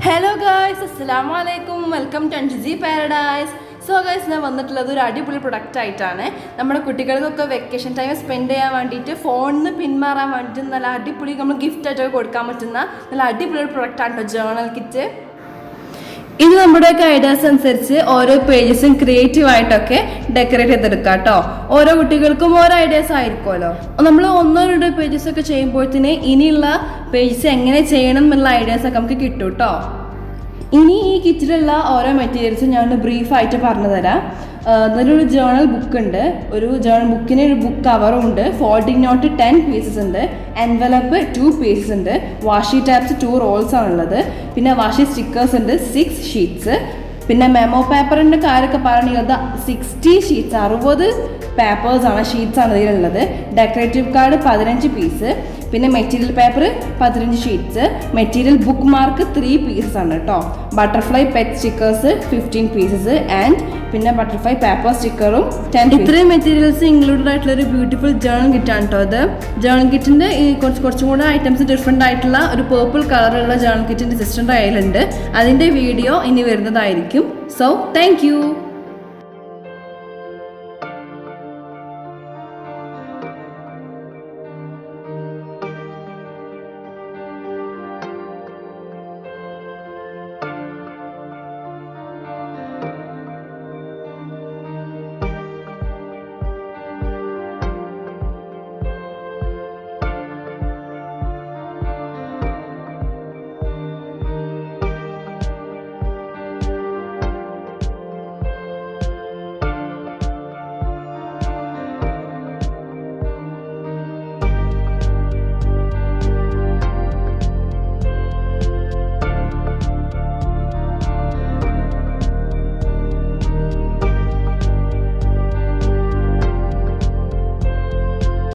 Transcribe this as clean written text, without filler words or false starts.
Hello guys, അസ്സലാമു അലൈക്കും. Welcome to Anjuji Paradise. So guys, ഞാൻ വന്നിട്ടുള്ളത് ഒരു അടിപൊളി പ്രൊഡക്റ്റ് ആയിട്ടാണ്. നമ്മുടെ കുട്ടികൾക്കൊക്കെ വെക്കേഷൻ ടൈം സ്പെൻഡ് ചെയ്യാൻ വേണ്ടിയിട്ട് ഫോണിൽ നിന്ന് പിന്മാറാൻ വേണ്ടിയിട്ട് നല്ല അടിപൊളി നമ്മൾ ഗിഫ്റ്റ് ആയിട്ടൊക്കെ കൊടുക്കാൻ പറ്റുന്ന നല്ല അടിപൊളി ഒരു പ്രൊഡക്റ്റാണ് കേട്ടോ ജേർണൽ കിറ്റ്. ഇത് നമ്മുടെയൊക്കെ ഐഡിയാസ് അനുസരിച്ച് ഓരോ പേജസും ക്രിയേറ്റീവ് ആയിട്ടൊക്കെ ഡെക്കറേറ്റ് ചെയ്തെടുക്കാം കേട്ടോ. ഓരോ കുട്ടികൾക്കും ഓരോ ഐഡിയാസ് ആയിരിക്കുമല്ലോ. നമ്മൾ ഒന്നോ രണ്ടോ പേജസ് ഒക്കെ ചെയ്യുമ്പോഴത്തേന് ഇനിയുള്ള പേജസ് എങ്ങനെ ചെയ്യണം എന്നുള്ള ഐഡിയാസ് ഒക്കെ നമുക്ക് കിട്ടും കേട്ടോ. ഇനി ഈ കിറ്റിലുള്ള ഓരോ മെറ്റീരിയൽസും ഞാൻ ബ്രീഫായിട്ട് പറഞ്ഞു തരാം. നല്ലൊരു ജേർണൽ ബുക്ക് ഉണ്ട്, ഒരു ജേർണൽ ബുക്കിന് ഒരു ബുക്ക് കവറും ഉണ്ട്, ഫോൾഡിംഗ് നോട്ട് 10 പീസസ് ഉണ്ട്, എൻവലപ്പ് 2 പീസസ് ഉണ്ട്, വാഷി ടാപ്സ് 2 റോൾസ് ആണുള്ളത്, പിന്നെ വാഷി സ്റ്റിക്കേഴ്സ് ഉണ്ട് 6 ഷീറ്റ്സ്, പിന്നെ മെമോ പേപ്പറിൻ്റെ കാര്യമൊക്കെ പറയുന്നത് 60 ഷീറ്റ്സ് 60 പേപ്പേഴ്സാണ് ഷീറ്റ്സാണ് ഇതിലുള്ളത്. ഡെക്കറേറ്റീവ് കാർഡ് 15 പീസ്, പിന്നെ material paper 15 sheets, material book mark 3 pieces ആണ് കേട്ടോ. Butterfly pet stickers 15 pieces and പിന്നെ ബട്ടർഫ്ലൈ പേപ്പർ സ്റ്റിക്കറും 10. ഇത്രയും മെറ്റീരിയൽസ് ഇൻക്ലൂഡഡ് ആയിട്ടുള്ള ഒരു ബ്യൂട്ടിഫുൾ ജേർണൽ കിറ്റാണ് കേട്ടോ. ഇത് ജേർണൽ കിറ്റിൻ്റെ ഈ കുറച്ചും കൂടെ ഐറ്റംസ് ഡിഫറെൻ്റ് ആയിട്ടുള്ള ഒരു പേർപ്പിൾ കളറുള്ള ജേർണൽ കിറ്റിൻ്റെ സിസ്റ്ററിൻ്റെ കയ്യിലുണ്ട്. അതിൻ്റെ വീഡിയോ ഇനി വരുന്നതായിരിക്കും. So thank you.